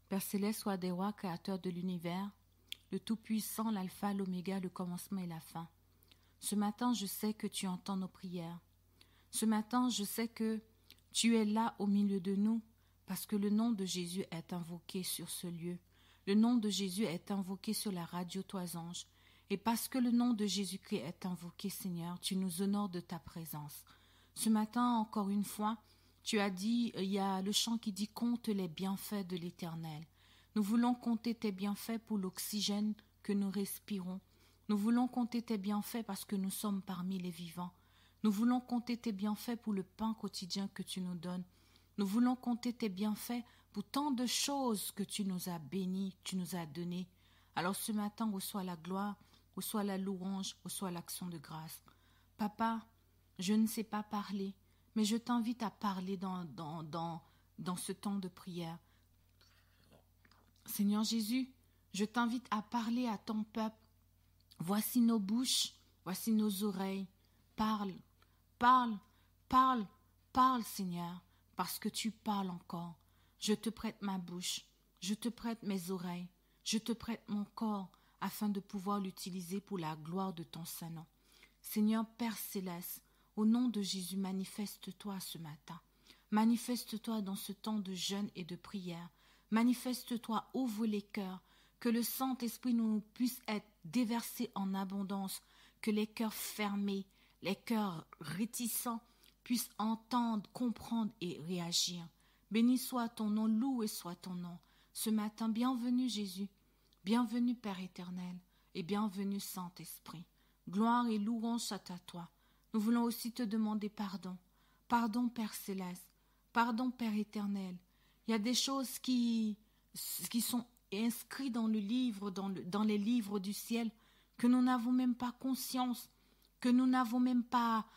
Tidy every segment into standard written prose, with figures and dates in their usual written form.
Père céleste, roi des rois, créateur de l'univers, le Tout-Puissant, l'Alpha, l'Oméga, le commencement et la fin. Ce matin, je sais que tu entends nos prières. Ce matin, je sais que tu es là au milieu de nous parce que le nom de Jésus est invoqué sur ce lieu. Le nom de Jésus est invoqué sur la radio Toisange. Et parce que le nom de Jésus-Christ est invoqué, Seigneur, tu nous honores de ta présence. Ce matin, encore une fois, tu as dit, il y a le chant qui dit « Compte les bienfaits de l'Éternel ». Nous voulons compter tes bienfaits pour l'oxygène que nous respirons. Nous voulons compter tes bienfaits parce que nous sommes parmi les vivants. Nous voulons compter tes bienfaits pour le pain quotidien que tu nous donnes. Nous voulons compter tes bienfaits pour tant de choses que tu nous as bénies, tu nous as données. Alors ce matin, reçois la gloire, reçois la louange, reçois l'action de grâce. Papa, je ne sais pas parler, mais je t'invite à parler dans ce temps de prière. Seigneur Jésus, je t'invite à parler à ton peuple. Voici nos bouches, voici nos oreilles. Parle, parle, parle, parle, Seigneur, parce que tu parles encore. Je te prête ma bouche, je te prête mes oreilles, je te prête mon corps, afin de pouvoir l'utiliser pour la gloire de ton Saint-Nom. Seigneur Père Céleste, au nom de Jésus, manifeste-toi ce matin. Manifeste-toi dans ce temps de jeûne et de prière. Manifeste-toi, ouvre les cœurs, que le Saint-Esprit nous puisse être déversé en abondance, que les cœurs fermés, les cœurs réticents puissent entendre, comprendre et réagir. Béni soit ton nom, loué soit ton nom. Ce matin, bienvenue Jésus, bienvenue Père éternel et bienvenue Saint-Esprit. Gloire et louange soit à toi. Nous voulons aussi te demander pardon. Pardon Père céleste, pardon Père éternel. Il y a des choses qui sont inscrites dans le livre, dans les livres du ciel, que nous n'avons même pas conscience, que nous n'avons même pas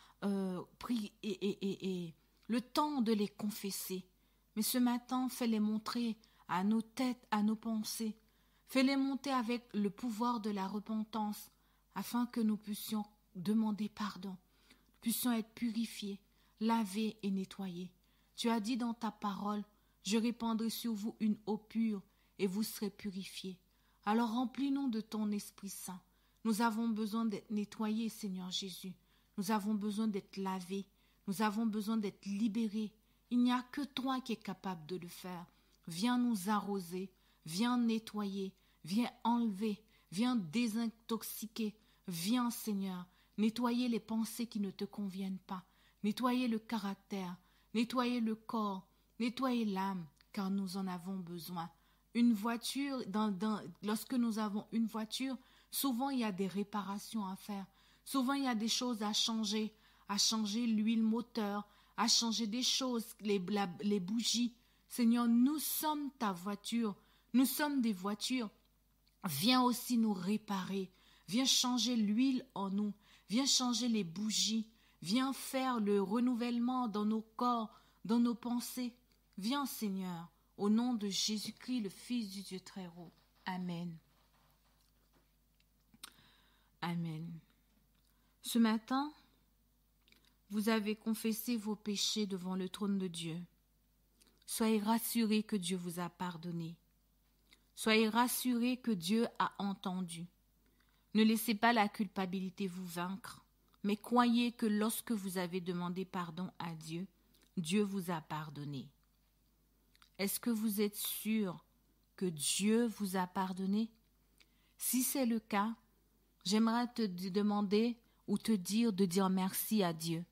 pris le temps de les confesser. Mais ce matin, fais-les montrer à nos têtes, à nos pensées. Fais-les monter avec le pouvoir de la repentance, afin que nous puissions demander pardon, puissions être purifiés, lavés et nettoyés. Tu as dit dans ta parole, je répandrai sur vous une eau pure et vous serez purifiés. Alors remplis-nous de ton Esprit Saint. Nous avons besoin d'être nettoyés, Seigneur Jésus. Nous avons besoin d'être lavés. Nous avons besoin d'être libérés. Il n'y a que toi qui es capable de le faire. Viens nous arroser, viens nettoyer, viens enlever, viens désintoxiquer. Viens, Seigneur, nettoyer les pensées qui ne te conviennent pas. Nettoyer le caractère, nettoyer le corps, nettoyer l'âme, car nous en avons besoin. Une voiture, lorsque nous avons une voiture, souvent il y a des réparations à faire. Souvent il y a des choses à changer l'huile moteur, à changer des choses, les bougies. Seigneur, nous sommes ta voiture, nous sommes des voitures. Viens aussi nous réparer, viens changer l'huile en nous, viens changer les bougies, viens faire le renouvellement dans nos corps, dans nos pensées. Viens, Seigneur, au nom de Jésus-Christ, le Fils du Dieu très haut. Amen. Amen. Ce matin, vous avez confessé vos péchés devant le trône de Dieu. Soyez rassurés que Dieu vous a pardonné. Soyez rassurés que Dieu a entendu. Ne laissez pas la culpabilité vous vaincre, mais croyez que lorsque vous avez demandé pardon à Dieu, Dieu vous a pardonné. Est-ce que vous êtes sûr que Dieu vous a pardonné? Si c'est le cas, j'aimerais te demander ou te dire de dire merci à Dieu.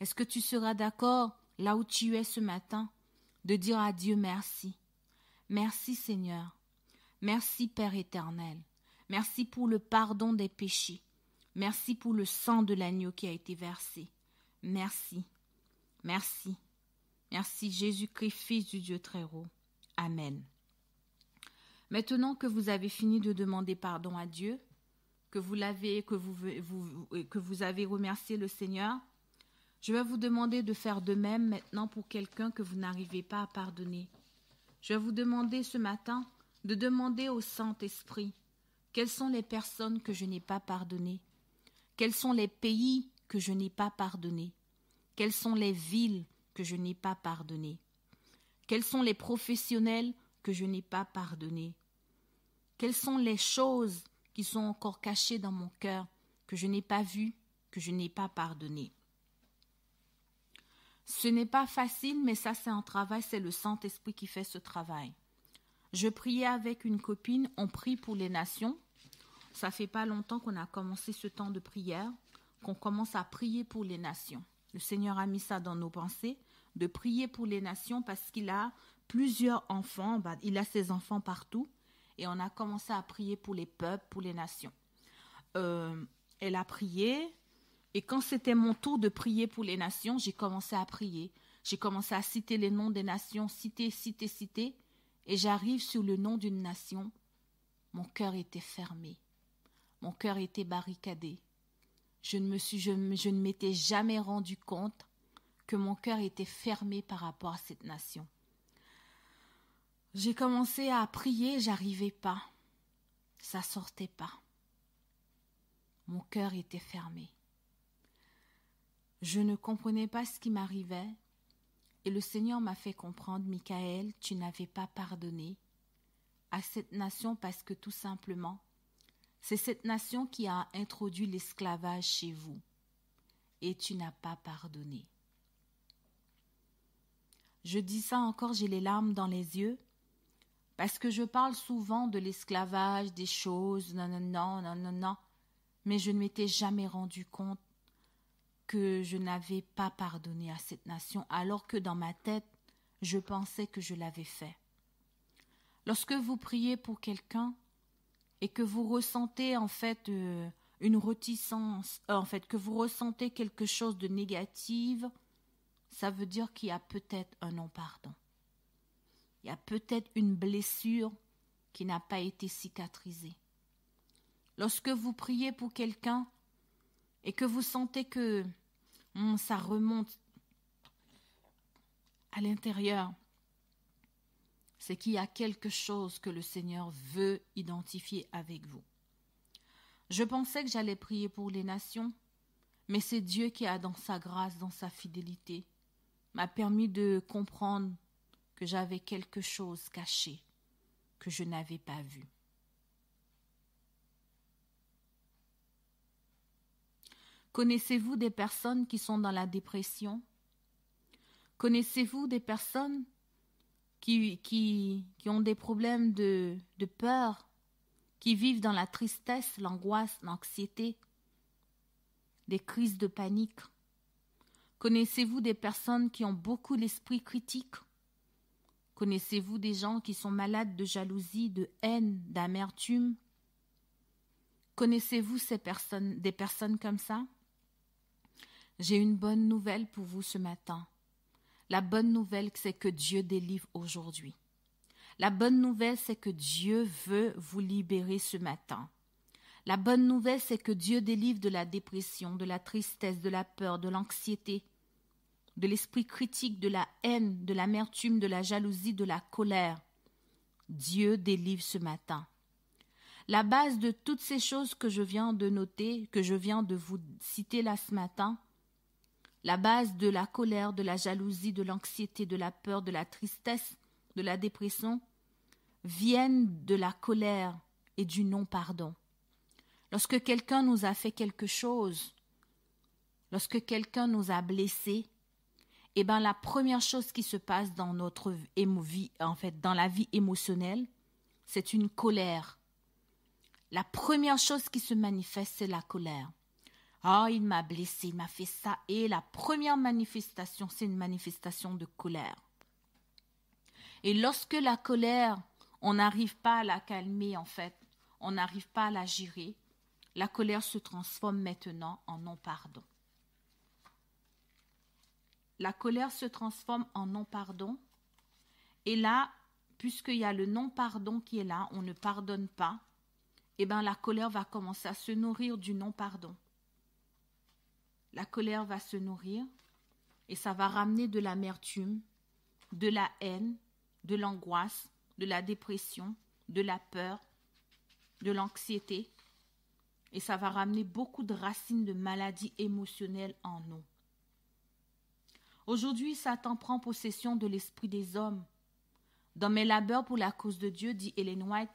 Est-ce que tu seras d'accord, là où tu es ce matin, de dire à Dieu merci? Merci Seigneur. Merci Père éternel. Merci pour le pardon des péchés. Merci pour le sang de l'agneau qui a été versé. Merci. Merci. Merci Jésus-Christ, Fils du Dieu très haut. Amen. Maintenant que vous avez fini de demander pardon à Dieu, que vous avez remercié le Seigneur, je vais vous demander de faire de même maintenant pour quelqu'un que vous n'arrivez pas à pardonner. Je vais vous demander ce matin de demander au Saint-Esprit quelles sont les personnes que je n'ai pas pardonnées, quels sont les pays que je n'ai pas pardonnés, quelles sont les villes que je n'ai pas pardonnées, quels sont les professionnels que je n'ai pas pardonnées? Quelles sont les choses qui sont encore cachées dans mon cœur, que je n'ai pas vues, que je n'ai pas pardonnées? Ce n'est pas facile, mais ça c'est un travail, c'est le Saint-Esprit qui fait ce travail. Je priais avec une copine, on prie pour les nations. Ça fait pas longtemps qu'on a commencé ce temps de prière, qu'on commence à prier pour les nations. Le Seigneur a mis ça dans nos pensées, de prier pour les nations parce qu'il a plusieurs enfants, il a ses enfants partout, et on a commencé à prier pour les peuples, pour les nations. Elle a prié, et quand c'était mon tour de prier pour les nations, j'ai commencé à prier. J'ai commencé à citer les noms des nations, citer, et j'arrive sur le nom d'une nation. Mon cœur était fermé, mon cœur était barricadé. Je ne m'étais jamais rendu compte que mon cœur était fermé par rapport à cette nation. J'ai commencé à prier, j'arrivais pas. Ça sortait pas. Mon cœur était fermé. Je ne comprenais pas ce qui m'arrivait et le Seigneur m'a fait comprendre, Michaël, tu n'avais pas pardonné à cette nation parce que tout simplement, c'est cette nation qui a introduit l'esclavage chez vous et tu n'as pas pardonné. Je dis ça encore, j'ai les larmes dans les yeux parce que je parle souvent de l'esclavage, des choses, non, mais je ne m'étais jamais rendu compte que je n'avais pas pardonné à cette nation, alors que dans ma tête, je pensais que je l'avais fait. Lorsque vous priez pour quelqu'un et que vous ressentez en fait une réticence, que vous ressentez quelque chose de négatif, ça veut dire qu'il y a peut-être un non-pardon. Il y a peut-être une blessure qui n'a pas été cicatrisée. Lorsque vous priez pour quelqu'un et que vous sentez que ça remonte à l'intérieur, c'est qu'il y a quelque chose que le Seigneur veut identifier avec vous. Je pensais que j'allais prier pour les nations, mais c'est Dieu qui a, dans sa grâce, dans sa fidélité, m'a permis de comprendre que j'avais quelque chose caché, que je n'avais pas vu. Connaissez-vous des personnes qui sont dans la dépression? Connaissez-vous des personnes qui ont des problèmes de peur, qui vivent dans la tristesse, l'angoisse, l'anxiété, des crises de panique? Connaissez-vous des personnes qui ont beaucoup l'esprit critique? Connaissez-vous des gens qui sont malades de jalousie, de haine, d'amertume? Connaissez-vous des personnes comme ça? J'ai une bonne nouvelle pour vous ce matin. La bonne nouvelle, c'est que Dieu délivre aujourd'hui. La bonne nouvelle, c'est que Dieu veut vous libérer ce matin. La bonne nouvelle, c'est que Dieu délivre de la dépression, de la tristesse, de la peur, de l'anxiété, de l'esprit critique, de la haine, de l'amertume, de la jalousie, de la colère. Dieu délivre ce matin. La base de toutes ces choses que je viens de noter, que je viens de vous citer là ce matin, la base de la colère, de la jalousie, de l'anxiété, de la peur, de la tristesse, de la dépression, viennent de la colère et du non-pardon. Lorsque quelqu'un nous a fait quelque chose, lorsque quelqu'un nous a blessés, la première chose qui se passe dans notre vie, dans la vie émotionnelle, c'est une colère. La première chose qui se manifeste, c'est la colère. Ah, il m'a blessé, il m'a fait ça. Et la première manifestation, c'est une manifestation de colère. Et lorsque la colère, on n'arrive pas à la calmer, on n'arrive pas à la gérer, la colère se transforme maintenant en non-pardon. La colère se transforme en non-pardon. Et là, puisqu'il y a le non-pardon qui est là, on ne pardonne pas, la colère va commencer à se nourrir du non-pardon. La colère va se nourrir et ça va ramener de l'amertume, de la haine, de l'angoisse, de la dépression, de la peur, de l'anxiété. Et ça va ramener beaucoup de racines de maladies émotionnelles en nous. Aujourd'hui, Satan prend possession de l'esprit des hommes. Dans mes labeurs pour la cause de Dieu, dit Ellen White,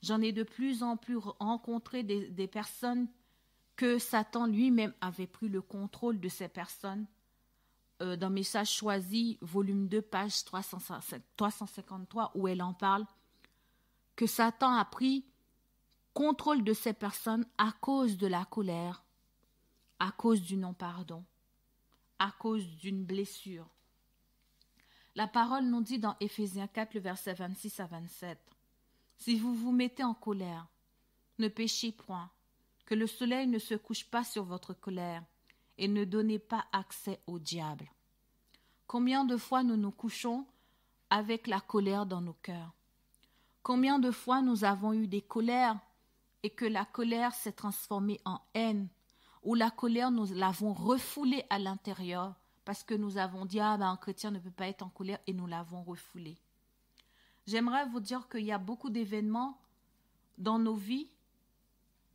j'en ai de plus en plus rencontré des personnes que Satan lui-même avait pris le contrôle de ces personnes. Dans Message choisi, volume 2, page 353, où elle en parle, que Satan a pris contrôle de ces personnes à cause de la colère, à cause du non-pardon, à cause d'une blessure. La parole nous dit dans Éphésiens 4, le verset 26 à 27, « Si vous vous mettez en colère, ne péchez point, que le soleil ne se couche pas sur votre colère, et ne donnez pas accès au diable. » Combien de fois nous nous couchons avec la colère dans nos cœurs? Combien de fois nous avons eu des colères et que la colère s'est transformée en haine, ou la colère nous l'avons refoulée à l'intérieur parce que nous avons dit « Ah ben un chrétien ne peut pas être en colère » et nous l'avons refoulée. J'aimerais vous dire qu'il y a beaucoup d'événements dans nos vies,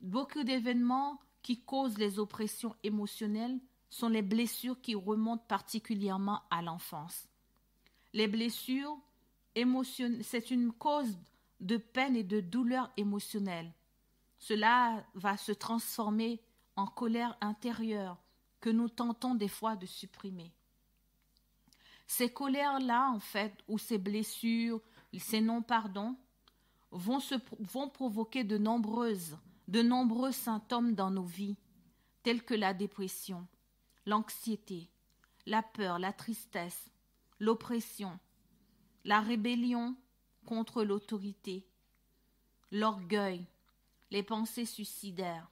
beaucoup d'événements qui causent les oppressions émotionnelles sont les blessures qui remontent particulièrement à l'enfance. Les blessures émotionnelles, c'est une cause de peine et de douleur émotionnelle. Cela va se transformer en colère intérieure que nous tentons des fois de supprimer. Ces colères-là, en fait, ou ces blessures, ces non-pardons, vont provoquer de nombreux symptômes dans nos vies, tels que la dépression, l'anxiété, la peur, la tristesse, l'oppression, la rébellion contre l'autorité, l'orgueil, les pensées suicidaires.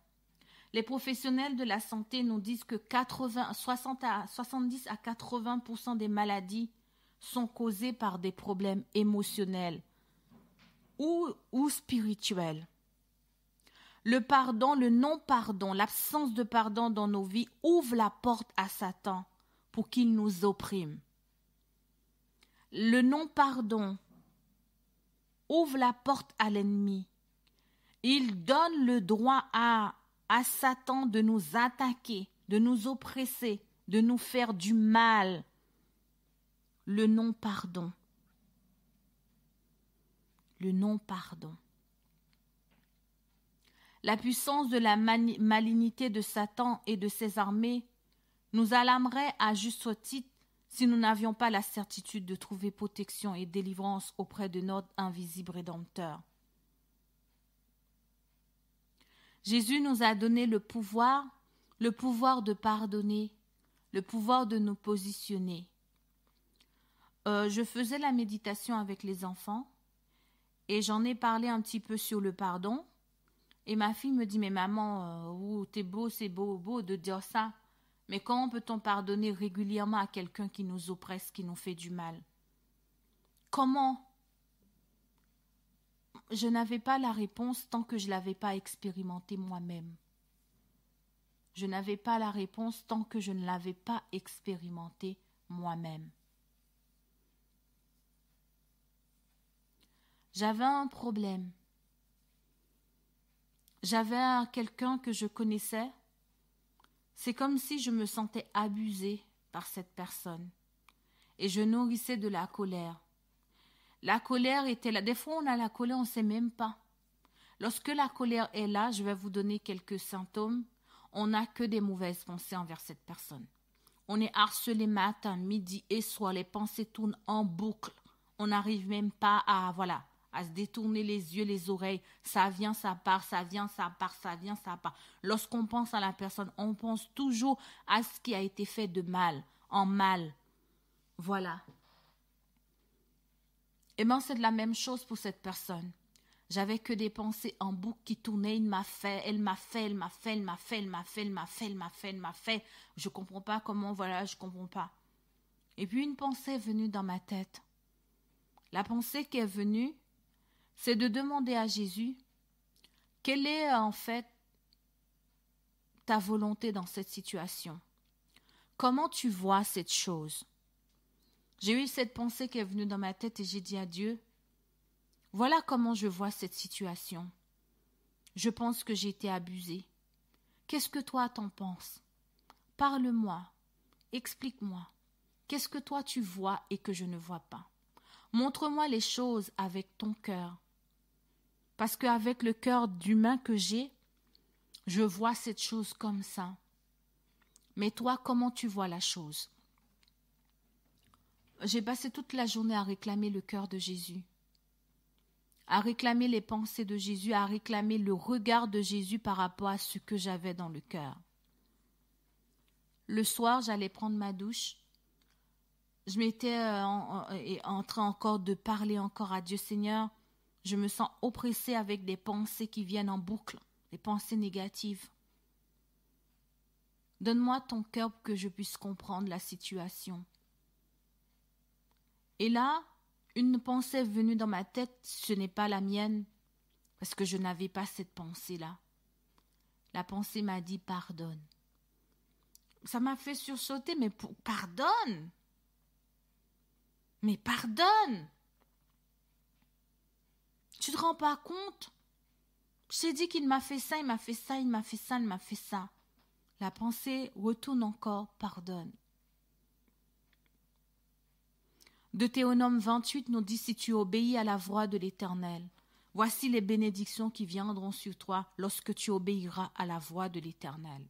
Les professionnels de la santé nous disent que 70 à 80% des maladies sont causées par des problèmes émotionnels ou spirituels. Le pardon, le non-pardon, l'absence de pardon dans nos vies ouvre la porte à Satan pour qu'il nous opprime. Le non-pardon ouvre la porte à l'ennemi. Il donne le droit à Satan de nous attaquer, de nous oppresser, de nous faire du mal. Le non-pardon. Le non-pardon. La puissance de la malignité de Satan et de ses armées nous alarmerait à juste titre si nous n'avions pas la certitude de trouver protection et délivrance auprès de notre invisible Rédempteur. Jésus nous a donné le pouvoir de pardonner, le pouvoir de nous positionner. Je faisais la méditation avec les enfants et j'en ai parlé un petit peu sur le pardon. Et ma fille me dit, mais maman, t'es beau, c'est beau de dire ça. Mais comment peut-on pardonner régulièrement à quelqu'un qui nous oppresse, qui nous fait du mal? Comment? Je n'avais pas la réponse tant que je ne l'avais pas expérimenté moi-même. Je n'avais pas la réponse tant que je ne l'avais pas expérimenté moi-même. J'avais un problème. J'avais quelqu'un que je connaissais. C'est comme si je me sentais abusée par cette personne. Et je nourrissais de la colère. La colère était là. Des fois, on a la colère, on ne sait même pas. Lorsque la colère est là, je vais vous donner quelques symptômes. On n'a que des mauvaises pensées envers cette personne. On est harcelé matin, midi et soir. Les pensées tournent en boucle. On n'arrive même pas à se détourner les yeux, les oreilles. Ça vient, ça part, ça vient, ça part, ça vient, ça part. Lorsqu'on pense à la personne, on pense toujours à ce qui a été fait de mal, en mal. Voilà. Et bien, c'est de la même chose pour cette personne. J'avais que des pensées en boucle qui tournaient. Elle m'a fait. Je comprends pas comment, je comprends pas. Et puis une pensée est venue dans ma tête. La pensée qui est venue, c'est de demander à Jésus, quelle est en fait ta volonté dans cette situation? Comment tu vois cette chose? J'ai eu cette pensée qui est venue dans ma tête et j'ai dit à Dieu, voilà comment je vois cette situation. Je pense que j'ai été abusée. Qu'est-ce que toi t'en penses? Parle-moi, explique-moi. Qu'est-ce que toi tu vois et que je ne vois pas? Montre-moi les choses avec ton cœur. Parce qu'avec le cœur d'humain que j'ai, je vois cette chose comme ça. Mais toi, comment tu vois la chose? J'ai passé toute la journée à réclamer le cœur de Jésus, à réclamer les pensées de Jésus, à réclamer le regard de Jésus par rapport à ce que j'avais dans le cœur. Le soir, j'allais prendre ma douche. Je m'étais en train encore de parler encore à Dieu. Seigneur, je me sens oppressée avec des pensées qui viennent en boucle, des pensées négatives. Donne-moi ton cœur pour que je puisse comprendre la situation. Et là, une pensée est venue dans ma tête, ce n'est pas la mienne, parce que je n'avais pas cette pensée-là. La pensée m'a dit pardonne. Ça m'a fait sursauter, mais pardonne. Mais pardonne. Tu te rends pas compte? Je t'ai dit qu'il m'a fait ça, il m'a fait ça, il m'a fait ça, il m'a fait ça. La pensée retourne encore, pardonne. Deutéronome 28 nous dit, si tu obéis à la voix de l'Éternel, voici les bénédictions qui viendront sur toi lorsque tu obéiras à la voix de l'Éternel.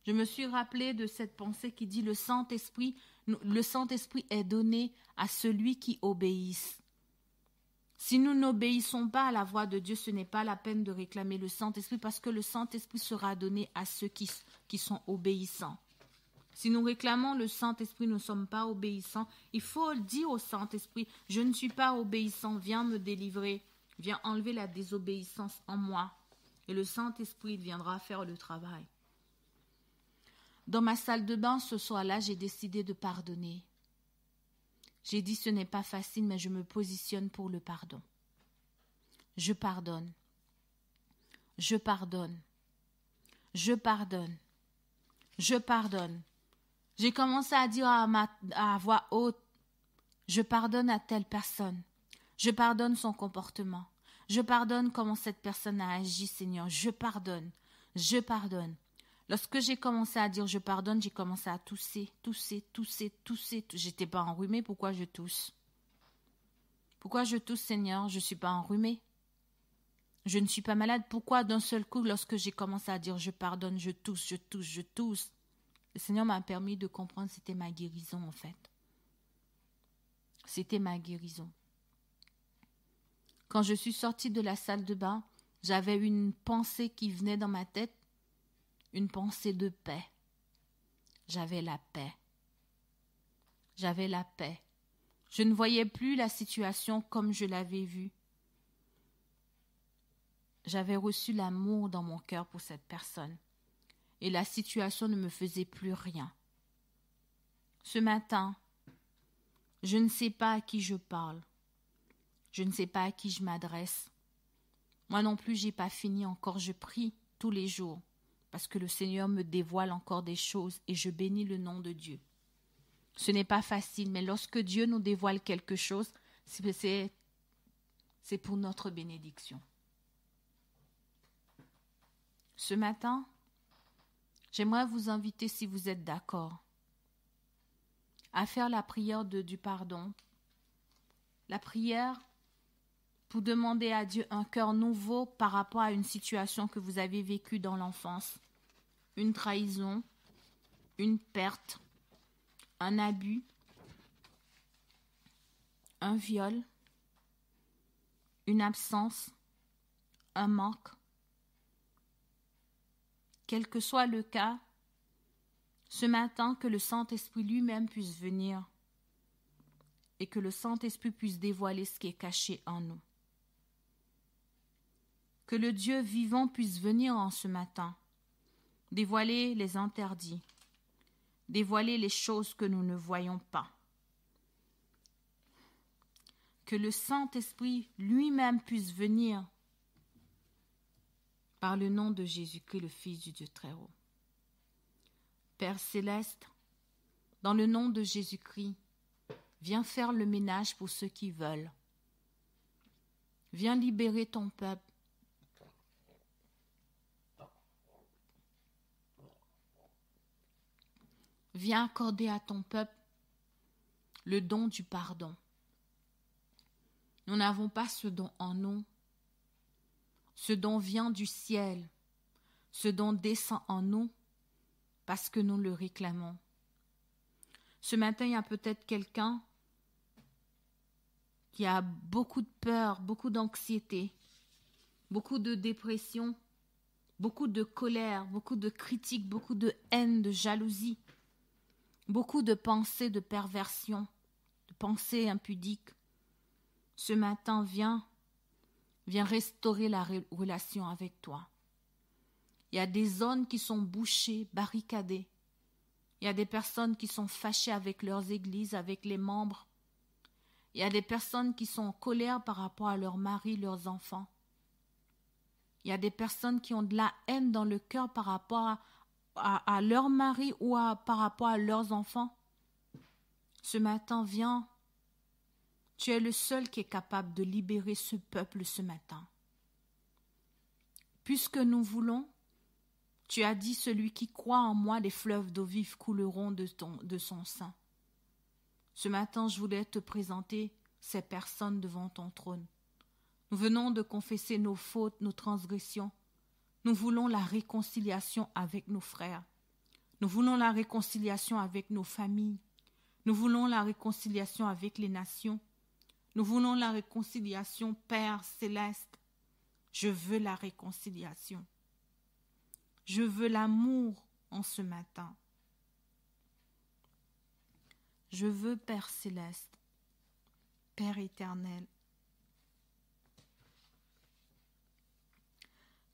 Je me suis rappelé de cette pensée qui dit, le Saint-Esprit est donné à celui qui obéisse. Si nous n'obéissons pas à la voix de Dieu, ce n'est pas la peine de réclamer le Saint-Esprit parce que le Saint-Esprit sera donné à ceux qui sont obéissants. Si nous réclamons le Saint-Esprit, nous ne sommes pas obéissants. Il faut dire au Saint-Esprit, je ne suis pas obéissant, viens me délivrer, viens enlever la désobéissance en moi. Et le Saint-Esprit viendra faire le travail. Dans ma salle de bain, ce soir-là, j'ai décidé de pardonner. J'ai dit, ce n'est pas facile, mais je me positionne pour le pardon. Je pardonne. Je pardonne. Je pardonne. Je pardonne. J'ai commencé à dire à voix haute, je pardonne à telle personne. Je pardonne son comportement. Je pardonne comment cette personne a agi, Seigneur. Je pardonne. Je pardonne. Lorsque j'ai commencé à dire je pardonne, j'ai commencé à tousser. J'étais pas enrhumée, pourquoi je tousse? Pourquoi je tousse, Seigneur? Je ne suis pas enrhumée. Je ne suis pas malade. Pourquoi d'un seul coup, lorsque j'ai commencé à dire je pardonne, je tousse? Le Seigneur m'a permis de comprendre que c'était ma guérison en fait. C'était ma guérison. Quand je suis sortie de la salle de bain, j'avais une pensée qui venait dans ma tête. Une pensée de paix. J'avais la paix. J'avais la paix. Je ne voyais plus la situation comme je l'avais vue. J'avais reçu l'amour dans mon cœur pour cette personne. Et la situation ne me faisait plus rien. Ce matin, je ne sais pas à qui je parle. Je ne sais pas à qui je m'adresse. Moi non plus, j'ai pas fini encore. Je prie tous les jours. Parce que le Seigneur me dévoile encore des choses et je bénis le nom de Dieu. Ce n'est pas facile, mais lorsque Dieu nous dévoile quelque chose, c'est pour notre bénédiction. Ce matin, j'aimerais vous inviter, si vous êtes d'accord, à faire la prière du pardon. La prière pour demander à Dieu un cœur nouveau par rapport à une situation que vous avez vécue dans l'enfance. Une trahison, une perte, un abus, un viol, une absence, un manque. Quel que soit le cas, ce matin, que le Saint-Esprit lui-même puisse venir et que le Saint-Esprit puisse dévoiler ce qui est caché en nous. Que le Dieu vivant puisse venir en ce matin, dévoiler les interdits, dévoiler les choses que nous ne voyons pas. Que le Saint-Esprit lui-même puisse venir par le nom de Jésus-Christ, le Fils du Dieu très haut. Père céleste, dans le nom de Jésus-Christ, viens faire le ménage pour ceux qui veulent. Viens libérer ton peuple. Viens accorder à ton peuple le don du pardon. Nous n'avons pas ce don en nous. Ce don vient du ciel. Ce don descend en nous parce que nous le réclamons. Ce matin, il y a peut-être quelqu'un qui a beaucoup de peur, beaucoup d'anxiété, beaucoup de dépression, beaucoup de colère, beaucoup de critiques, beaucoup de haine, de jalousie, beaucoup de pensées de perversion, de pensées impudiques. Ce matin, viens restaurer la relation avec toi. Il y a des zones qui sont bouchées, barricadées. Il y a des personnes qui sont fâchées avec leurs églises, avec les membres. Il y a des personnes qui sont en colère par rapport à leur mari, leurs enfants. Il y a des personnes qui ont de la haine dans le cœur par rapport à leur mari ou par rapport à leurs enfants. Ce matin, viens. Tu es le seul qui est capable de libérer ce peuple ce matin. Puisque nous voulons, tu as dit, celui qui croit en moi, les fleuves d'eau vive couleront de son sein. Ce matin, je voulais te présenter ces personnes devant ton trône. Nous venons de confesser nos fautes, nos transgressions. Nous voulons la réconciliation avec nos frères. Nous voulons la réconciliation avec nos familles. Nous voulons la réconciliation avec les nations. Nous voulons la réconciliation, Père céleste. Je veux la réconciliation. Je veux l'amour en ce matin. Je veux, Père céleste, Père éternel.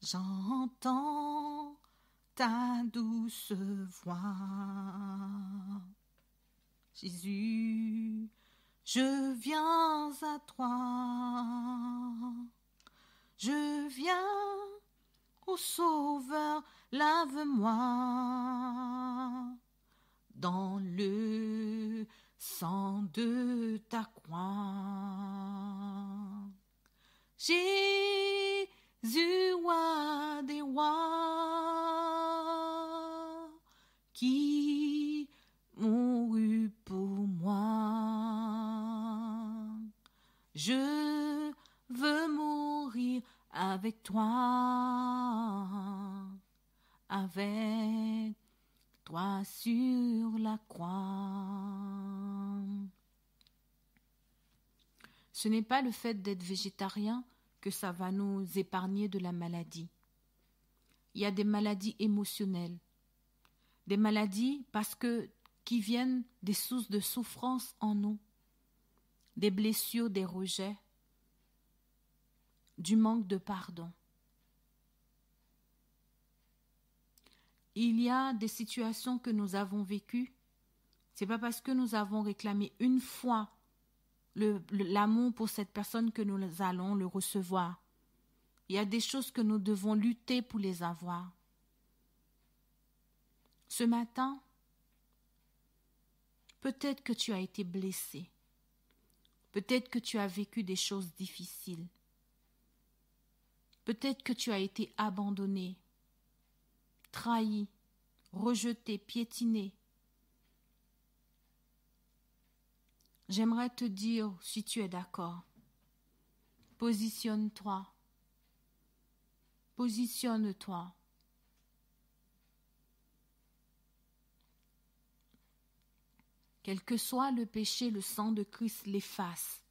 J'entends ta douce voix. Jésus, je viens à toi. Je viens, ô Sauveur, lave-moi dans le sang de ta croix. Jésus, roi des rois, qui mourut pour moi. Je veux mourir avec toi, avec toi sur la croix. Ce n'est pas le fait d'être végétarien que ça va nous épargner de la maladie. Il y a des maladies émotionnelles, des maladies qui viennent des sources de souffrance en nous, des blessures, des rejets, du manque de pardon. Il y a des situations que nous avons vécues. C'est pas parce que nous avons réclamé une fois l'amour pour cette personne que nous allons le recevoir. Il y a des choses que nous devons lutter pour les avoir. Ce matin, peut-être que tu as été blessé. Peut-être que tu as vécu des choses difficiles. Peut-être que tu as été abandonné, trahi, rejeté, piétiné. J'aimerais te dire, si tu es d'accord, positionne-toi. Positionne-toi. Quel que soit le péché, le sang de Christ l'efface.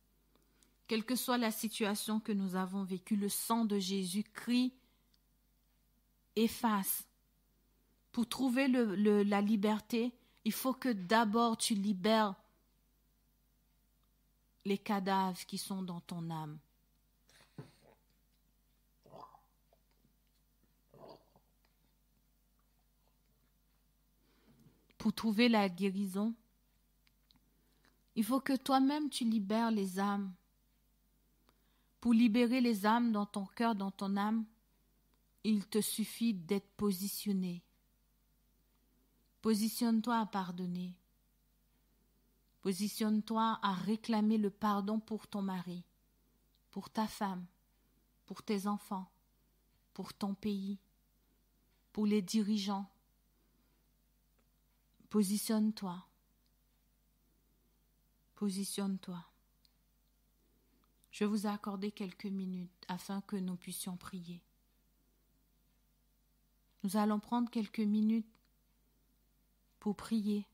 Quelle que soit la situation que nous avons vécue, le sang de Jésus-Christ efface. Pour trouver la liberté, il faut que d'abord tu libères les cadavres qui sont dans ton âme. Pour trouver la guérison, il faut que toi-même tu libères les âmes. Pour libérer les âmes dans ton cœur, dans ton âme, il te suffit d'être positionné. Positionne-toi à pardonner. Positionne-toi à réclamer le pardon pour ton mari, pour ta femme, pour tes enfants, pour ton pays, pour les dirigeants. Positionne-toi. Positionne-toi. Je vous ai accordé quelques minutes afin que nous puissions prier. Nous allons prendre quelques minutes pour prier.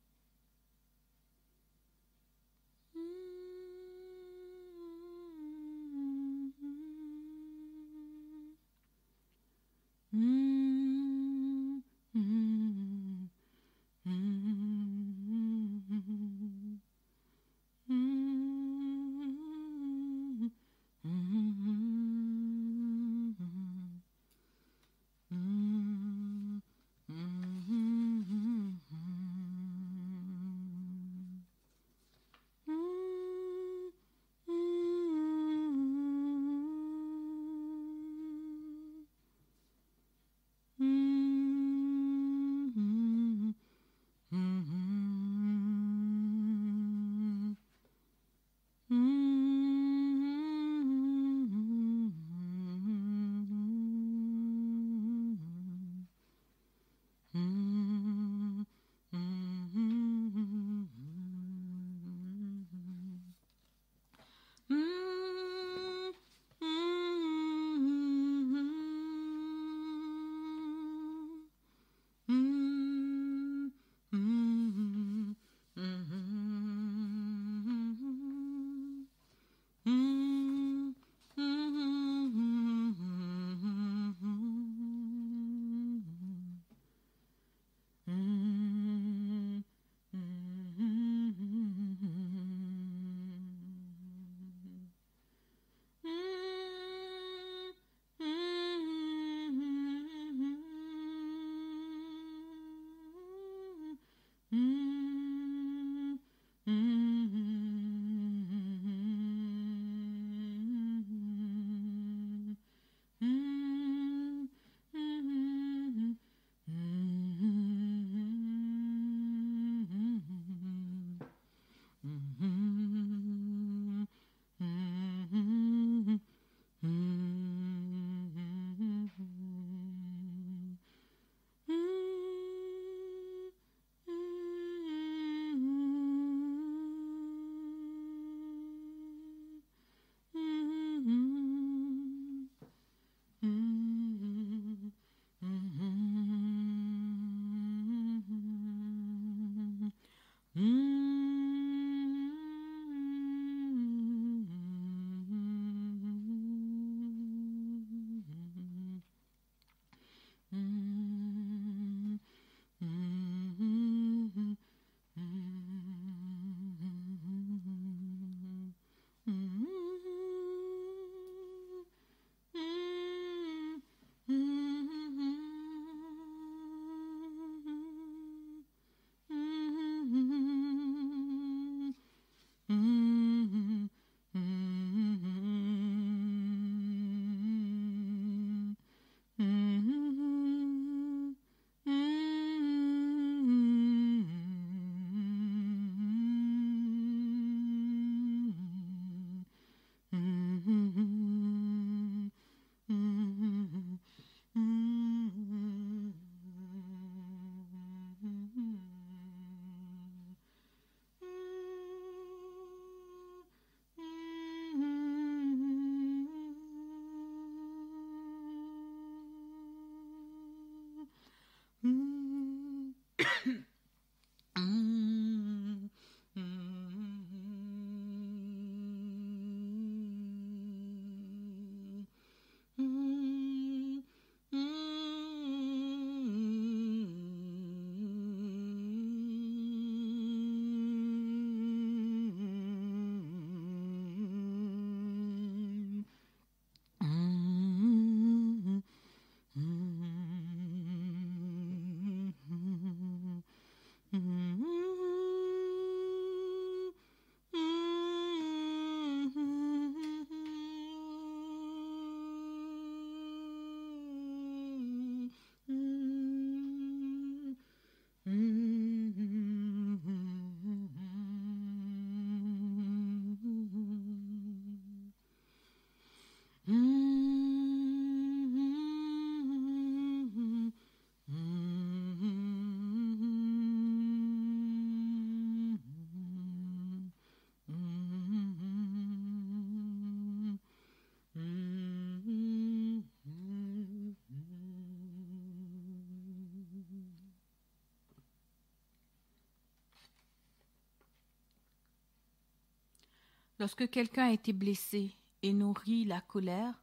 Lorsque quelqu'un a été blessé et nourrit la colère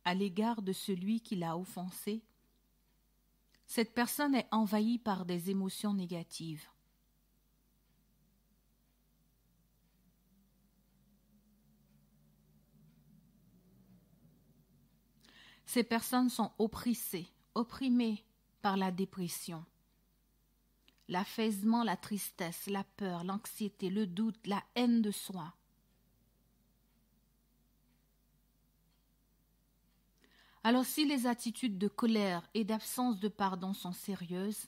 à l'égard de celui qui l'a offensé, cette personne est envahie par des émotions négatives. Ces personnes sont opprimées par la dépression, l'affaissement, la tristesse, la peur, l'anxiété, le doute, la haine de soi. Alors si les attitudes de colère et d'absence de pardon sont sérieuses,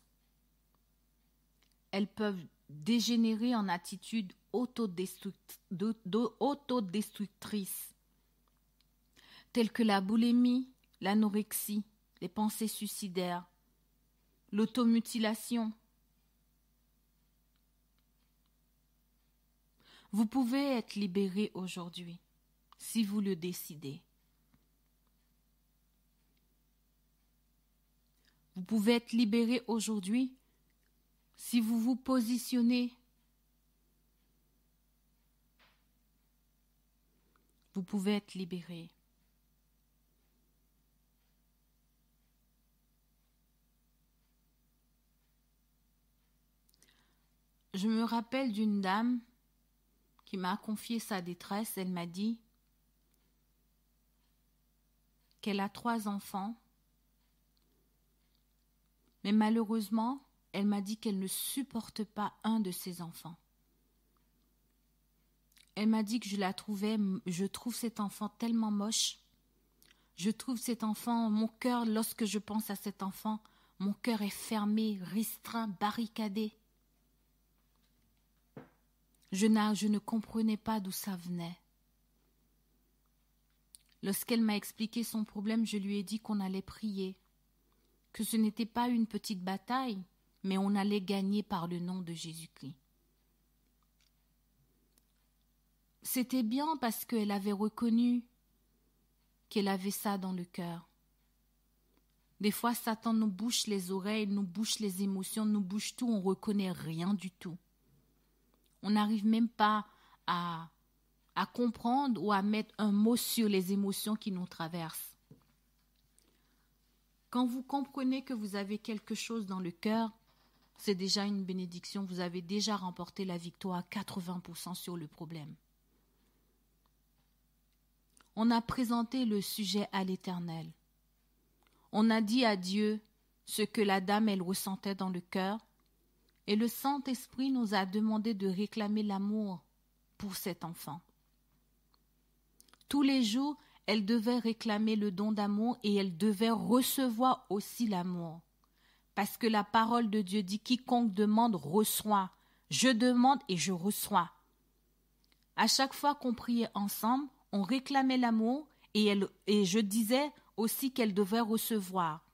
elles peuvent dégénérer en attitudes autodestructrices, telles que la boulimie, l'anorexie, les pensées suicidaires, l'automutilation. Vous pouvez être libéré aujourd'hui, si vous le décidez. Vous pouvez être libéré aujourd'hui si vous vous positionnez. Vous pouvez être libéré. Je me rappelle d'une dame qui m'a confié sa détresse. Elle m'a dit qu'elle a 3 enfants. Mais malheureusement, elle m'a dit qu'elle ne supporte pas un de ses enfants. Elle m'a dit que je trouve cet enfant tellement moche. Je trouve cet enfant, mon cœur, lorsque je pense à cet enfant, mon cœur est fermé, restreint, barricadé. Je ne comprenais pas d'où ça venait. Lorsqu'elle m'a expliqué son problème, je lui ai dit qu'on allait prier, que ce n'était pas une petite bataille, mais on allait gagner par le nom de Jésus-Christ. C'était bien parce qu'elle avait reconnu qu'elle avait ça dans le cœur. Des fois, Satan nous bouche les oreilles, nous bouche les émotions, nous bouche tout, on ne reconnaît rien du tout. On n'arrive même pas à comprendre ou à mettre un mot sur les émotions qui nous traversent. Quand vous comprenez que vous avez quelque chose dans le cœur, c'est déjà une bénédiction. Vous avez déjà remporté la victoire à 80% sur le problème. On a présenté le sujet à l'Éternel. On a dit à Dieu ce que la dame, elle ressentait dans le cœur. Et le Saint-Esprit nous a demandé de réclamer l'amour pour cet enfant. Tous les jours, elle devait réclamer le don d'amour et elle devait recevoir aussi l'amour. Parce que la parole de Dieu dit « Quiconque demande, reçoit. Je demande et je reçois. » À chaque fois qu'on priait ensemble, on réclamait l'amour et je disais aussi qu'elle devait recevoir.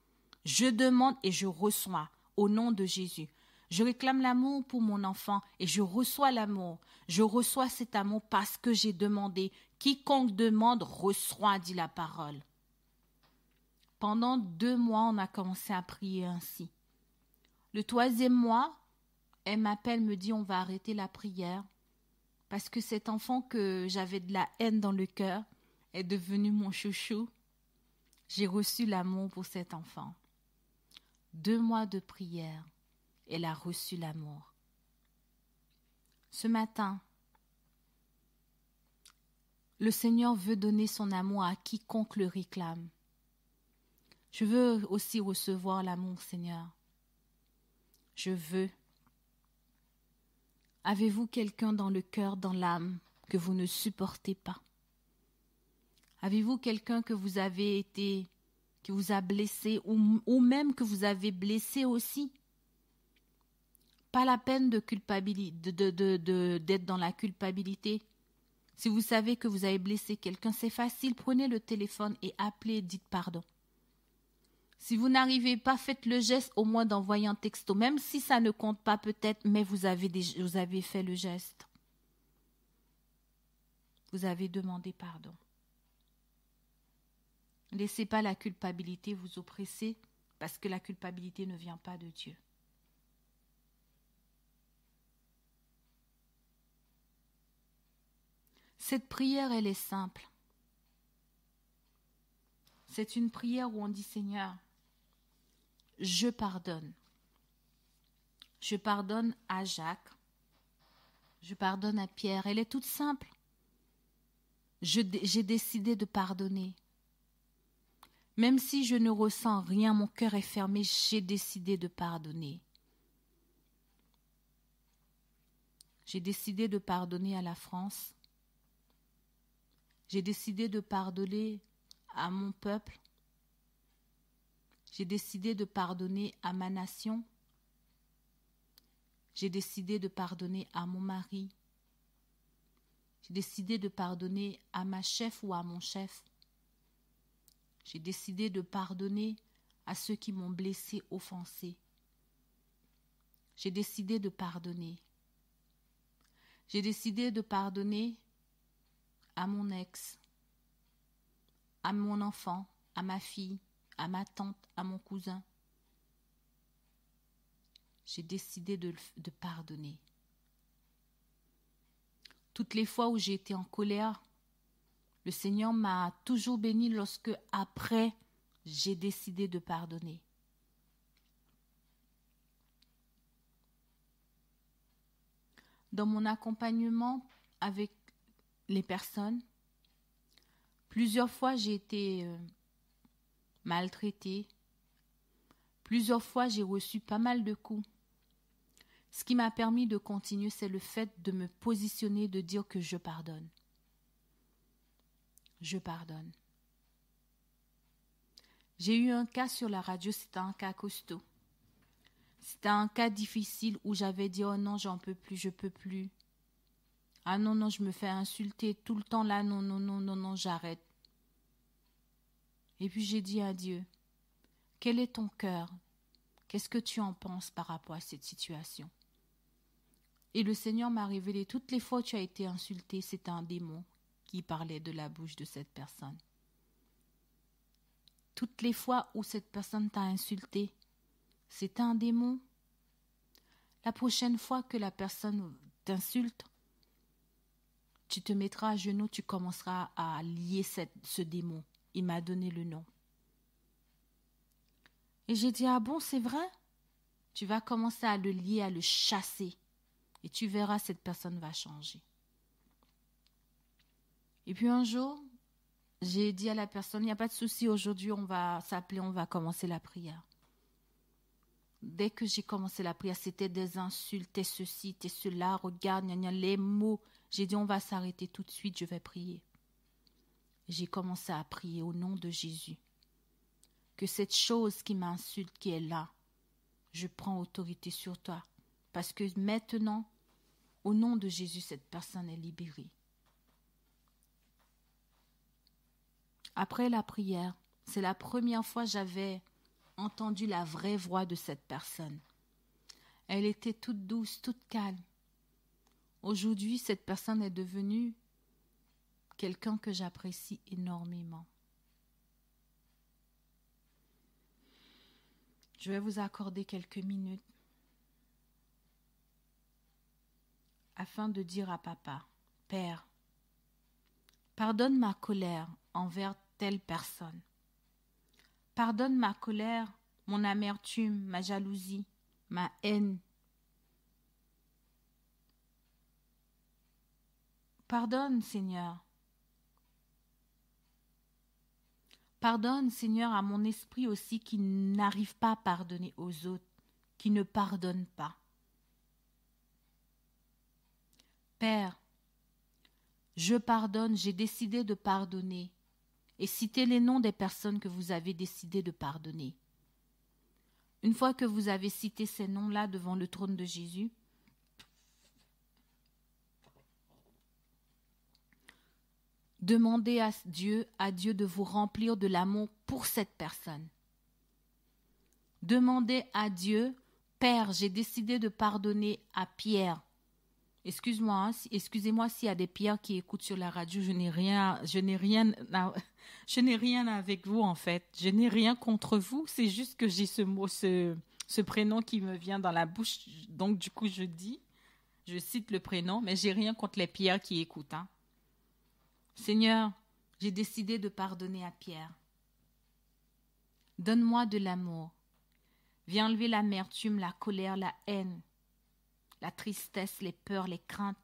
Je demande et je reçois au nom de Jésus. Je réclame l'amour pour mon enfant et je reçois l'amour. Je reçois cet amour parce que j'ai demandé. Quiconque demande, reçoit, dit la parole. Pendant 2 mois, on a commencé à prier ainsi. Le 3e mois, elle m'appelle, me dit on va arrêter la prière parce que cet enfant que j'avais de la haine dans le cœur est devenu mon chouchou. J'ai reçu l'amour pour cet enfant. 2 mois de prière. Elle a reçu l'amour. Ce matin, le Seigneur veut donner son amour à quiconque le réclame. Je veux aussi recevoir l'amour, Seigneur. Je veux. Avez-vous quelqu'un dans le cœur, dans l'âme, que vous ne supportez pas? Avez-vous quelqu'un que vous avez été, qui vous a blessé, ou même que vous avez blessé aussi? Pas la peine de d'être dans la culpabilité. Si vous savez que vous avez blessé quelqu'un, c'est facile, prenez le téléphone et appelez, dites pardon. Si vous n'arrivez pas, faites le geste au moins d'envoyer un texto, même si ça ne compte pas peut-être, mais vous avez fait le geste. Vous avez demandé pardon. Ne laissez pas la culpabilité vous oppresser, parce que la culpabilité ne vient pas de Dieu. Cette prière, elle est simple. C'est une prière où on dit, Seigneur, je pardonne. Je pardonne à Jacques. Je pardonne à Pierre. Elle est toute simple. J'ai décidé de pardonner. Même si je ne ressens rien, mon cœur est fermé, j'ai décidé de pardonner. J'ai décidé de pardonner à la France. J'ai décidé de pardonner à mon peuple. J'ai décidé de pardonner à ma nation. J'ai décidé de pardonner à mon mari. J'ai décidé de pardonner à ma chef ou à mon chef. J'ai décidé de pardonner à ceux qui m'ont blessé, offensé. J'ai décidé de pardonner. J'ai décidé de pardonner à mon ex, à mon enfant, à ma fille, à ma tante, à mon cousin. J'ai décidé de pardonner. Toutes les fois où j'ai été en colère, le Seigneur m'a toujours béni lorsque, après, j'ai décidé de pardonner. Dans mon accompagnement avec les personnes, plusieurs fois j'ai été maltraitée. Plusieurs fois j'ai reçu pas mal de coups. Ce qui m'a permis de continuer, c'est le fait de me positionner, de dire que je pardonne. Je pardonne. J'ai eu un cas sur la radio, c'était un cas costaud. C'était un cas difficile où j'avais dit « Oh non, j'en peux plus, je peux plus. Ah non, non, je me fais insulter tout le temps là, non, non, non, non, non, j'arrête. » Et puis j'ai dit à Dieu, « Quel est ton cœur? Qu'est-ce que tu en penses par rapport à cette situation ?» Et le Seigneur m'a révélé, toutes les fois où tu as été insulté, c'était un démon qui parlait de la bouche de cette personne. Toutes les fois où cette personne t'a insulté, c'est un démon. La prochaine fois que la personne t'insulte, tu te mettras à genoux, tu commenceras à lier ce démon. Il m'a donné le nom. Et j'ai dit, ah bon, c'est vrai? Tu vas commencer à le lier, à le chasser. Et tu verras, cette personne va changer. Et puis un jour, j'ai dit à la personne, il n'y a pas de souci, aujourd'hui on va s'appeler, on va commencer la prière. Dès que j'ai commencé la prière, c'était des insultes, t'es ceci, t'es cela, regarde, gna gna, les mots. J'ai dit, on va s'arrêter tout de suite, je vais prier. J'ai commencé à prier au nom de Jésus. Que cette chose qui m'insulte, qui est là, je prends autorité sur toi. Parce que maintenant, au nom de Jésus, cette personne est libérée. Après la prière, c'est la première fois que j'avais entendu la vraie voix de cette personne. Elle était toute douce, toute calme. Aujourd'hui, cette personne est devenue quelqu'un que j'apprécie énormément. Je vais vous accorder quelques minutes afin de dire à papa, « Père, pardonne ma colère envers telle personne. Pardonne ma colère, mon amertume, ma jalousie, ma haine. Pardonne, Seigneur. Pardonne, Seigneur, à mon esprit aussi qui n'arrive pas à pardonner aux autres, qui ne pardonne pas. Père, je pardonne, j'ai décidé de pardonner. Et citez les noms des personnes que vous avez décidé de pardonner. Une fois que vous avez cité ces noms-là devant le trône de Jésus, demandez à Dieu de vous remplir de l'amour pour cette personne. Demandez à Dieu, Père, j'ai décidé de pardonner à Pierre. Excusez-moi s'il y a des Pierres qui écoutent sur la radio, je n'ai rien avec vous en fait. Je n'ai rien contre vous, c'est juste que j'ai ce prénom qui me vient dans la bouche, donc du coup je cite le prénom, mais j'ai rien contre les Pierres qui écoutent. Hein. Seigneur, j'ai décidé de pardonner à Pierre. Donne-moi de l'amour. Viens enlever l'amertume, la colère, la haine, la tristesse, les peurs, les craintes.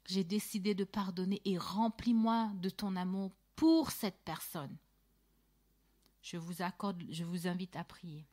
J'ai décidé de pardonner et remplis-moi de ton amour pour cette personne. Je vous invite à prier.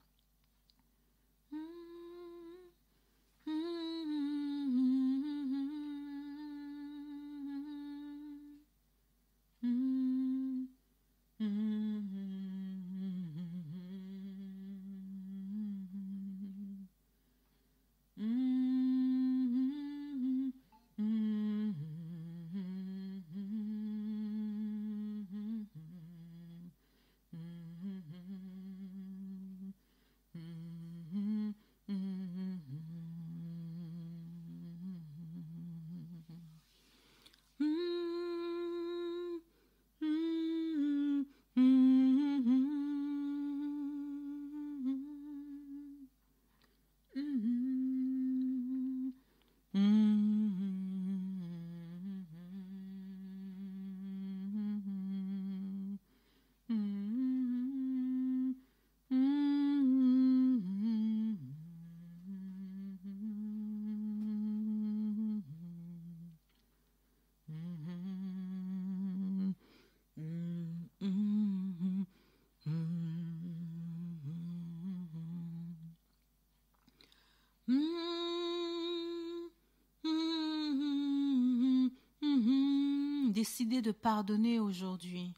Décidez de pardonner aujourd'hui.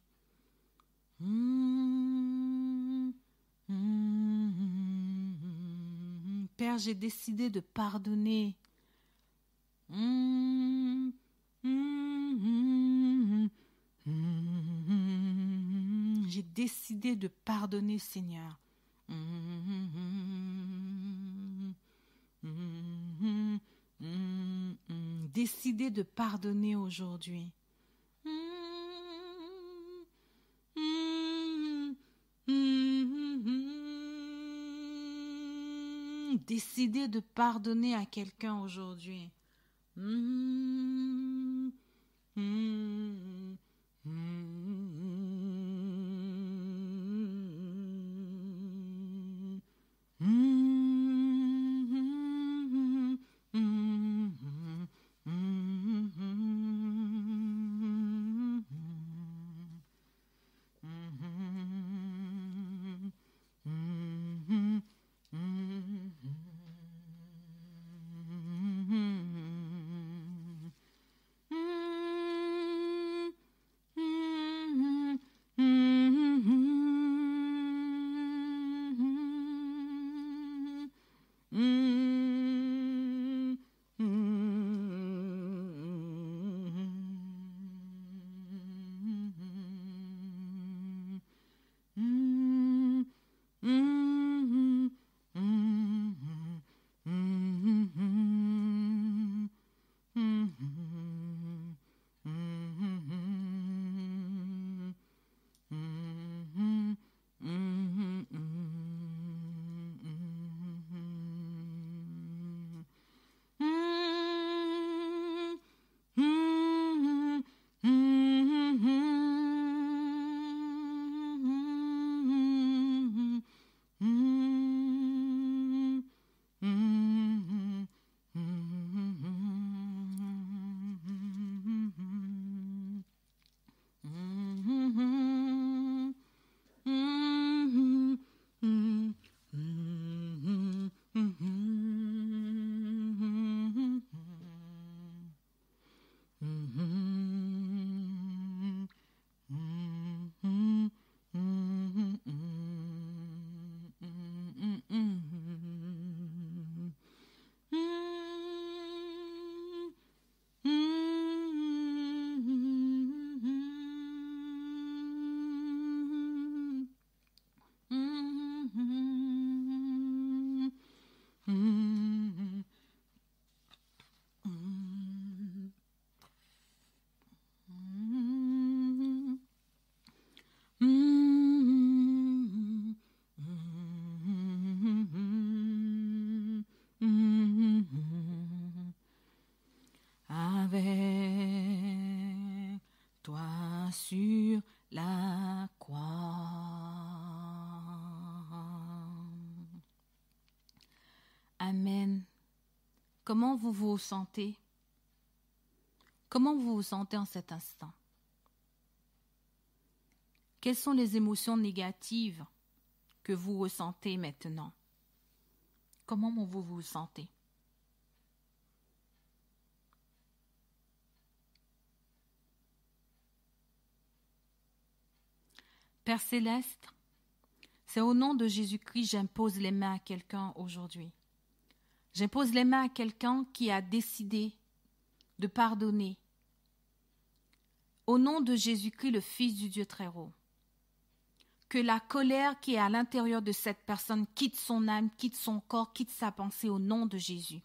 Père, j'ai décidé de pardonner. J'ai décidé de pardonner, Seigneur. Décidez de pardonner aujourd'hui. Décidez de pardonner à quelqu'un aujourd'hui. sur la croix. Amen. Comment vous vous sentez? Comment vous vous sentez en cet instant? Quelles sont les émotions négatives que vous ressentez maintenant? Comment vous vous sentez? Père Céleste, c'est au nom de Jésus-Christ, j'impose les mains à quelqu'un aujourd'hui. J'impose les mains à quelqu'un qui a décidé de pardonner. Au nom de Jésus-Christ, le Fils du Dieu très haut, que la colère qui est à l'intérieur de cette personne quitte son âme, quitte son corps, quitte sa pensée au nom de Jésus.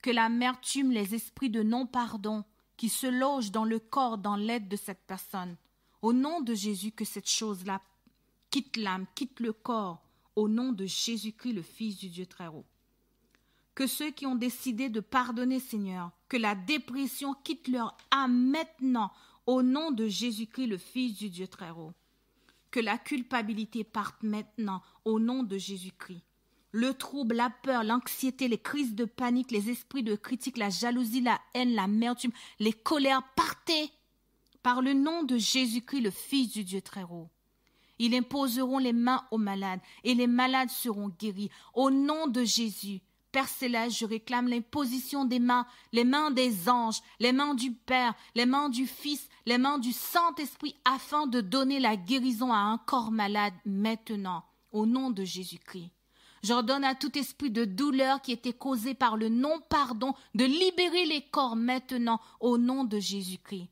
Que l'amertume, les esprits de non-pardon qui se logent dans le corps, dans l'être de cette personne, au nom de Jésus, que cette chose-là quitte l'âme, quitte le corps, au nom de Jésus-Christ, le Fils du Dieu très haut. Que ceux qui ont décidé de pardonner, Seigneur, que la dépression quitte leur âme maintenant, au nom de Jésus-Christ, le Fils du Dieu très haut. Que la culpabilité parte maintenant, au nom de Jésus-Christ. Le trouble, la peur, l'anxiété, les crises de panique, les esprits de critique, la jalousie, la haine, l'amertume, les colères, partez par le nom de Jésus-Christ, le Fils du Dieu très haut. Ils imposeront les mains aux malades et les malades seront guéris. Au nom de Jésus, Père Céleste, je réclame l'imposition des mains, les mains des anges, les mains du Père, les mains du Fils, les mains du Saint-Esprit, afin de donner la guérison à un corps malade maintenant, au nom de Jésus-Christ. J'ordonne à tout esprit de douleur qui était causé par le non-pardon de libérer les corps maintenant, au nom de Jésus-Christ.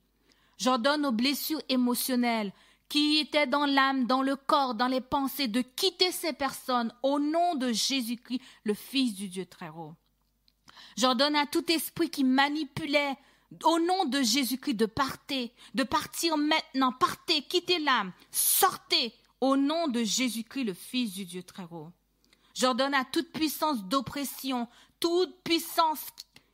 J'ordonne aux blessures émotionnelles qui étaient dans l'âme, dans le corps, dans les pensées, de quitter ces personnes au nom de Jésus-Christ, le Fils du Dieu très haut. J'ordonne à tout esprit qui manipulait au nom de Jésus-Christ de partir maintenant, partez, quittez l'âme, sortez au nom de Jésus-Christ, le Fils du Dieu très haut. J'ordonne à toute puissance d'oppression, toute puissance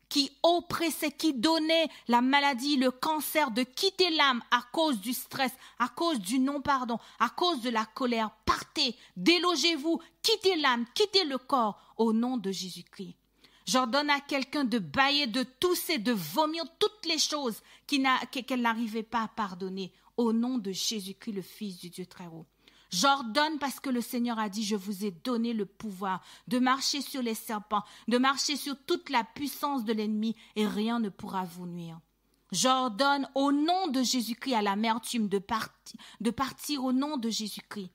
qui oppressait, qui donnait la maladie, le cancer, de quitter l'âme à cause du stress, à cause du non-pardon, à cause de la colère. Partez, délogez-vous, quittez l'âme, quittez le corps, au nom de Jésus-Christ. J'ordonne à quelqu'un de bâiller, de tousser, de vomir toutes les choses qu'elle n'arrivait pas à pardonner, au nom de Jésus-Christ, le Fils du Dieu très haut. J'ordonne parce que le Seigneur a dit, je vous ai donné le pouvoir de marcher sur les serpents, de marcher sur toute la puissance de l'ennemi et rien ne pourra vous nuire. J'ordonne au nom de Jésus-Christ à l'amertume de partir au nom de Jésus-Christ.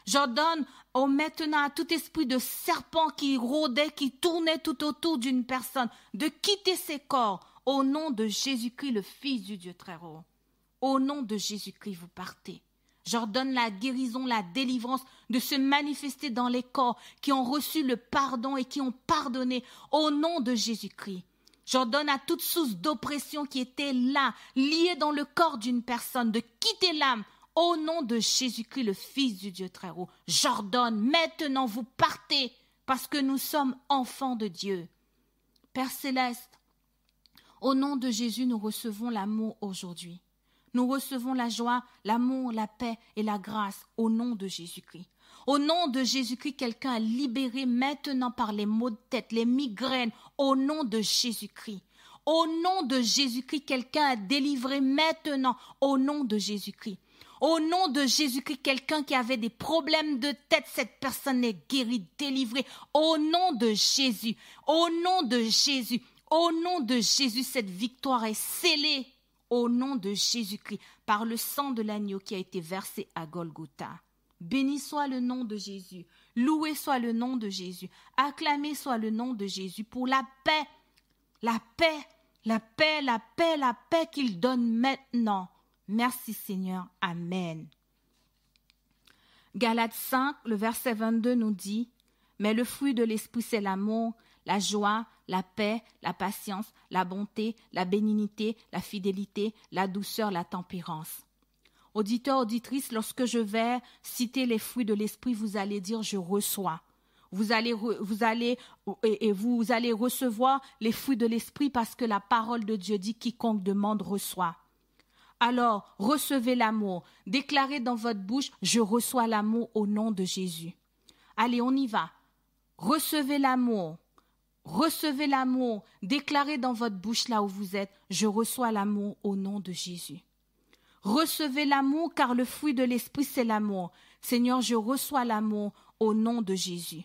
J'ordonne maintenant à tout esprit de serpent qui rôdait, qui tournait tout autour d'une personne, de quitter ses corps au nom de Jésus-Christ, le Fils du Dieu très haut. Au nom de Jésus-Christ, vous partez. J'ordonne la guérison, la délivrance de se manifester dans les corps qui ont reçu le pardon et qui ont pardonné au nom de Jésus-Christ. J'ordonne à toute source d'oppression qui était là, liée dans le corps d'une personne, de quitter l'âme au nom de Jésus-Christ, le Fils du Dieu très haut. J'ordonne, maintenant vous partez parce que nous sommes enfants de Dieu. Père Céleste, au nom de Jésus, nous recevons l'amour aujourd'hui. Nous recevons la joie, l'amour, la paix et la grâce au nom de Jésus-Christ. Au nom de Jésus-Christ, quelqu'un est libéré maintenant par les maux de tête, les migraines, au nom de Jésus-Christ. Au nom de Jésus-Christ, quelqu'un est délivré maintenant au nom de Jésus-Christ. Au nom de Jésus-Christ, quelqu'un qui avait des problèmes de tête, cette personne est guérie, délivrée. Au nom de Jésus, au nom de Jésus, au nom de Jésus, cette victoire est scellée. Au nom de Jésus-Christ, par le sang de l'agneau qui a été versé à Golgotha. Béni soit le nom de Jésus, loué soit le nom de Jésus, acclamé soit le nom de Jésus pour la paix, la paix, la paix, la paix, la paix qu'il donne maintenant. Merci Seigneur, Amen. Galates 5, le verset 22 nous dit, « Mais le fruit de l'esprit, c'est l'amour, la joie, la paix, la patience, la bonté, la bénignité, la fidélité, la douceur, la tempérance. » Auditeurs, auditrices, lorsque je vais citer les fruits de l'esprit, vous allez dire « je reçois ». Vous allez recevoir les fruits de l'esprit parce que la parole de Dieu dit « quiconque demande reçoit ». Alors, recevez l'amour. Déclarez dans votre bouche, je reçois l'amour au nom de Jésus. Allez, on y va. Recevez l'amour. Recevez l'amour. Déclarez dans votre bouche là où vous êtes, je reçois l'amour au nom de Jésus. Recevez l'amour car le fruit de l'esprit c'est l'amour. Seigneur, je reçois l'amour au nom de Jésus.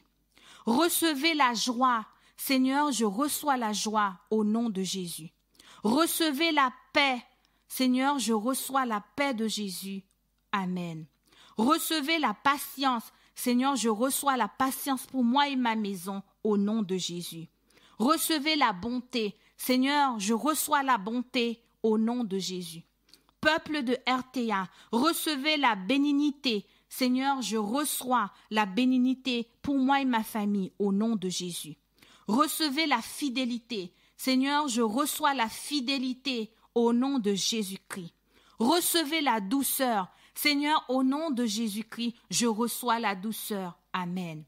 Recevez la joie. Seigneur, je reçois la joie au nom de Jésus. Recevez la paix. Seigneur, je reçois la paix de Jésus. Amen. Recevez la patience. Seigneur, je reçois la patience pour moi et ma maison au nom de Jésus. Recevez la bonté. Seigneur, je reçois la bonté au nom de Jésus. Peuple de RTA, recevez la bénignité. Seigneur, je reçois la bénignité pour moi et ma famille au nom de Jésus. Recevez la fidélité. Seigneur, je reçois la fidélité au nom de Jésus-Christ. Recevez la douceur. Seigneur, au nom de Jésus-Christ, je reçois la douceur. Amen.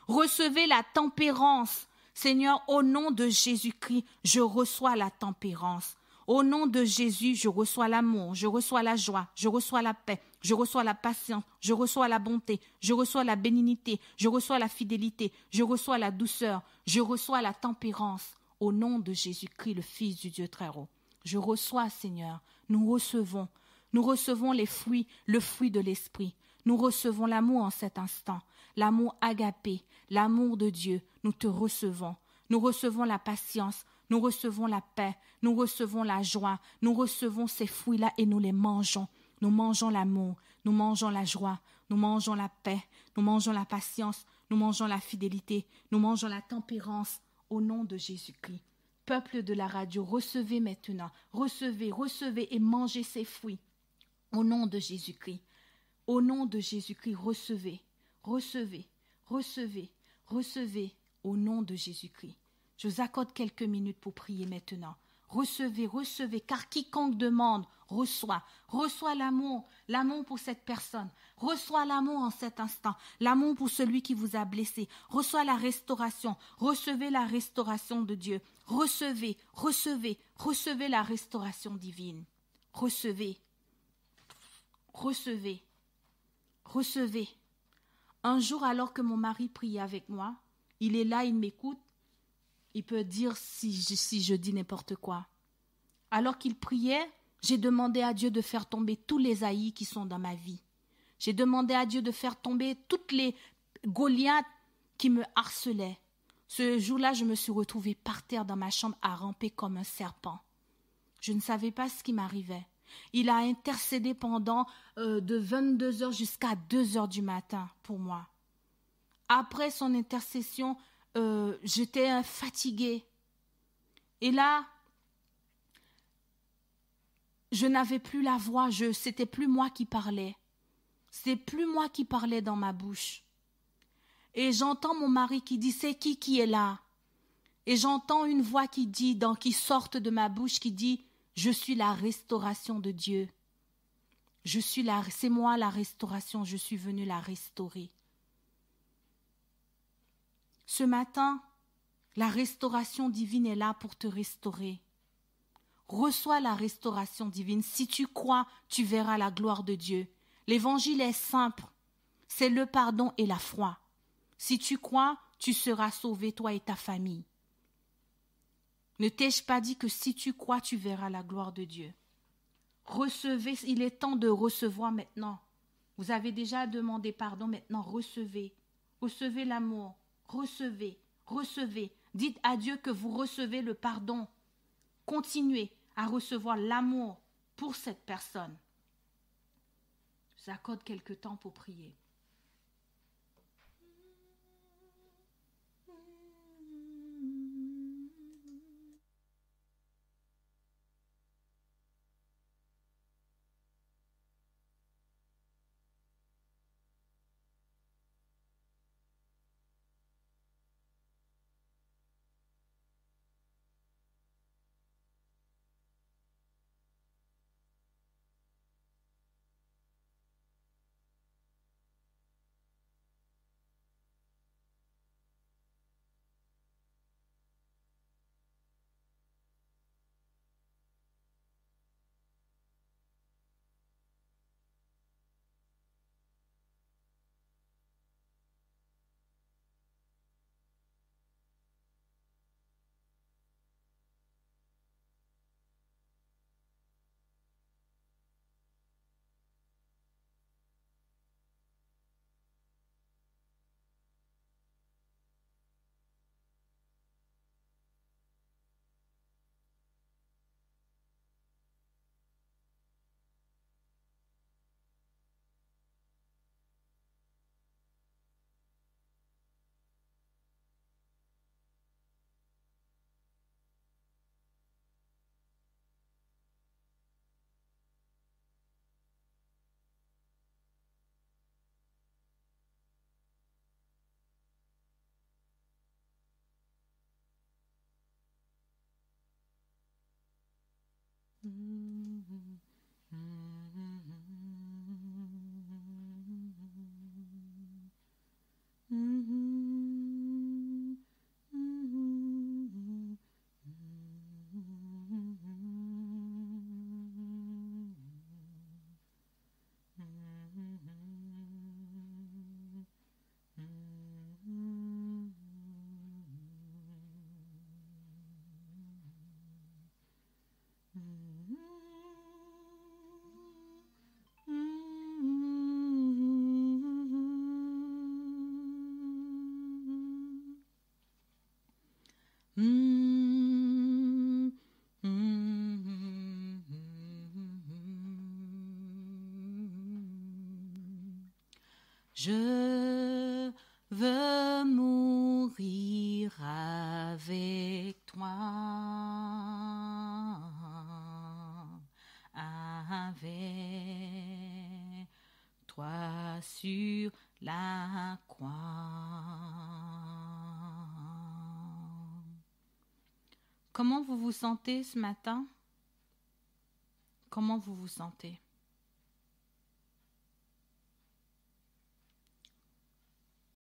Recevez la tempérance. Seigneur, au nom de Jésus-Christ, je reçois la tempérance. Au nom de Jésus, je reçois l'amour, je reçois la joie, je reçois la paix, je reçois la patience, je reçois la bonté, je reçois la bénignité, je reçois la fidélité, je reçois la douceur, je reçois la tempérance. Au nom de Jésus-Christ, le Fils du Dieu très haut. Je reçois, Seigneur, nous recevons les fruits, le fruit de l'Esprit. Nous recevons l'amour en cet instant, l'amour agapé, l'amour de Dieu. Nous te recevons. Nous recevons la patience, nous recevons la paix, nous recevons la joie, nous recevons ces fruits-là et nous les mangeons. Nous mangeons l'amour, nous mangeons la joie, nous mangeons la paix, nous mangeons la patience, nous mangeons la fidélité, nous mangeons la tempérance au nom de Jésus-Christ. Peuple de la radio, recevez maintenant, recevez et mangez ces fruits au nom de Jésus-Christ. Au nom de Jésus-Christ, recevez au nom de Jésus-Christ. Je vous accorde quelques minutes pour prier maintenant. Recevez, car quiconque demande, reçoit l'amour pour cette personne. Reçois l'amour en cet instant, l'amour pour celui qui vous a blessé. Reçois la restauration, recevez la restauration de Dieu. Recevez la restauration divine. Recevez. Un jour, alors que mon mari priait avec moi, il est là, il m'écoute. Il peut dire si je dis n'importe quoi. Alors qu'il priait, j'ai demandé à Dieu de faire tomber tous les haïs qui sont dans ma vie. J'ai demandé à Dieu de faire tomber toutes les Goliaths qui me harcelaient. Ce jour-là, je me suis retrouvée par terre dans ma chambre à ramper comme un serpent. Je ne savais pas ce qui m'arrivait. Il a intercédé pendant de 22 heures jusqu'à 2 heures du matin pour moi. Après son intercession, j'étais fatiguée. Et là, je n'avais plus la voix, c'était plus moi qui parlais. C'est plus moi qui parlais dans ma bouche. Et j'entends mon mari qui dit, c'est qui est là? Et j'entends une voix qui sorte de ma bouche qui dit, je suis la restauration de Dieu. C'est moi la restauration, je suis venue la restaurer. Ce matin, la restauration divine est là pour te restaurer. Reçois la restauration divine. Si tu crois, tu verras la gloire de Dieu. L'évangile est simple. C'est le pardon et la foi. Si tu crois, tu seras sauvé, toi et ta famille. Ne t'ai-je pas dit que si tu crois, tu verras la gloire de Dieu? Recevez, il est temps de recevoir maintenant. Vous avez déjà demandé pardon, maintenant recevez. Recevez l'amour. Recevez. Dites à Dieu que vous recevez le pardon. Continuez à recevoir l'amour pour cette personne. Je vous accorde quelque temps pour prier. Je veux mourir avec toi, avec toi sur la croix. Comment vous vous sentez ce matin? Comment vous vous sentez?